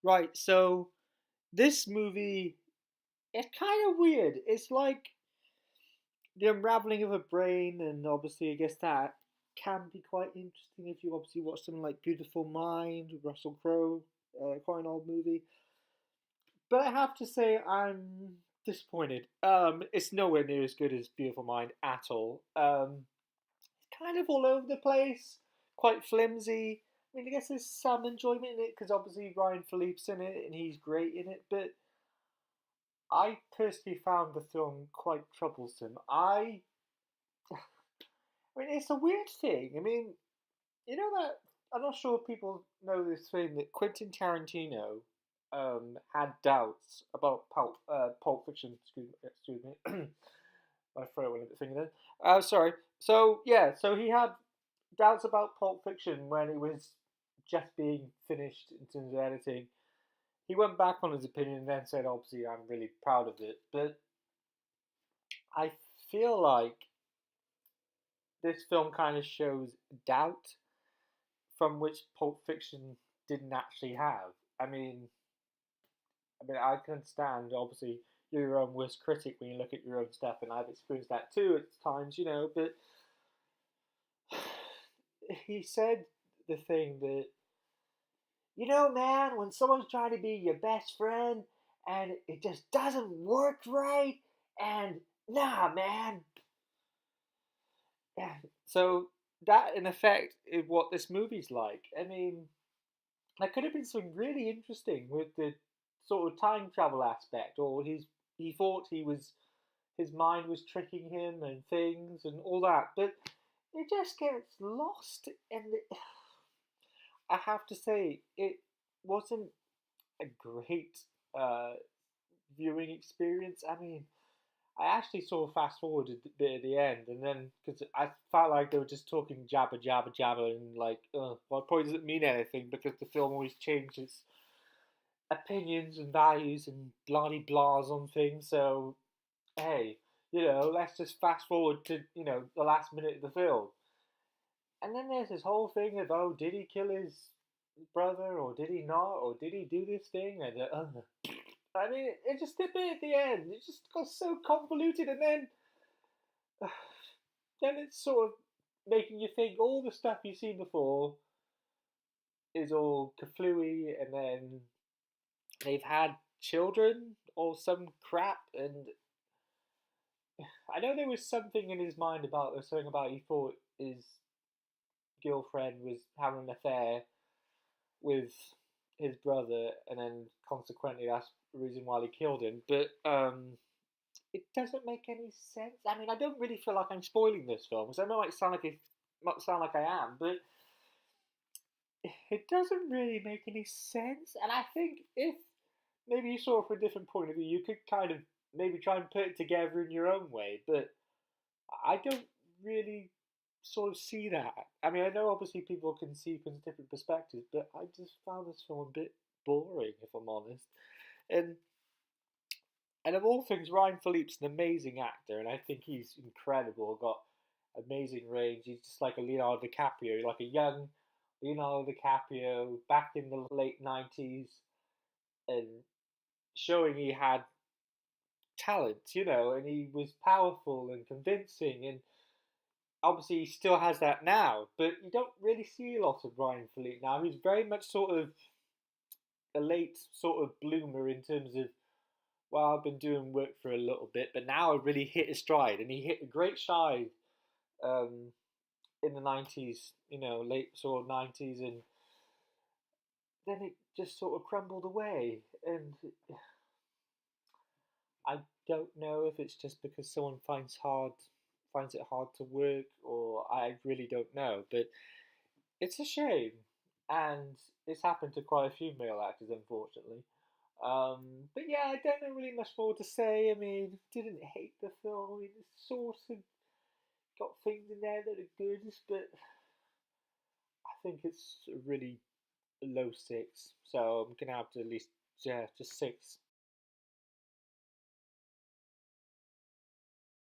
Right, so this movie, it's kind of weird. It's like the unraveling of a brain, and obviously, I guess that can be quite interesting if you obviously watch something like Beautiful Mind, Russell Crowe, quite an old movie. But I have to say, I'm disappointed. It's nowhere near as good as Beautiful Mind at all. It's kind of all over the place, quite flimsy. I mean, I guess there's some enjoyment in it because obviously Ryan Phillippe's in it and he's great in it. But I personally found the film quite troublesome. I mean, it's a weird thing. I mean, you know that I'm not sure people know this thing that Quentin Tarantino had doubts about Pulp Fiction. Excuse me. My throat went a bit finger then. Sorry. So yeah, so he had doubts about Pulp Fiction when it was just being finished in terms of editing. He went back on his opinion and then said, obviously, I'm really proud of it. But I feel like this film kind of shows doubt from which Pulp Fiction didn't actually have. I mean, I can understand. Obviously, you're your own worst critic when you look at your own stuff, and I've experienced that too at times, you know. But he said the thing that, man, when someone's trying to be your best friend and it just doesn't work right, and nah, man. Yeah. So that, in effect, is what this movie's like. I mean, there could have been something really interesting with the sort of time travel aspect, or he thought his mind was tricking him and things and all that, but it just gets lost. And I have to say, it wasn't a great uh, viewing experience. I mean, I actually saw fast forwarded a bit at the end, and then because I felt like they were just talking jabber, jabber, jabber, and like, well, it probably doesn't mean anything because the film always changes opinions and values and bloody blahs on things. So, hey, let's just fast forward to the last minute of the film, and then there's this whole thing of, oh, did he kill his brother or did he not or did he do this thing and I mean, it just a bit at the end. It just got so convoluted, and then then it's sort of making you think all the stuff you've seen before is all kaflooey, and then they've had children or some crap, and I know there was something in his mind about or something about he thought his girlfriend was having an affair with his brother, and then consequently that's the reason why he killed him. But it doesn't make any sense. I mean, I don't really feel like I'm spoiling this film because I know it might sound like I am, but it doesn't really make any sense. And I think if maybe you saw it from a different point of view, you could kind of maybe try and put it together in your own way. But I don't really sort of see that. I mean, I know obviously people can see from different perspectives, but I just found this film a bit boring, if I'm honest. And and of all things, Ryan Phillippe's an amazing actor, and I think he's incredible. Got amazing range. He's just like a Leonardo DiCaprio, like a young Leonardo DiCaprio back in the late 90s, and showing he had talent, and he was powerful and convincing, and obviously he still has that now. But you don't really see a lot of Ryan Phillippe now. He's very much sort of a late sort of bloomer in terms of, well, I've been doing work for a little bit, but now I really hit a stride, and he hit a great stride um, in the 90s, late sort of 90s, and then it just sort of crumbled away. And I don't know if it's just because someone finds it hard to work, or I really don't know, but it's a shame, and it's happened to quite a few male actors, unfortunately. But yeah, I don't know really much more to say. I mean, didn't hate the film. I mean, it's sort of got things in there that are good, but I think it's a really low six. So I'm gonna have to at least, yeah, just six.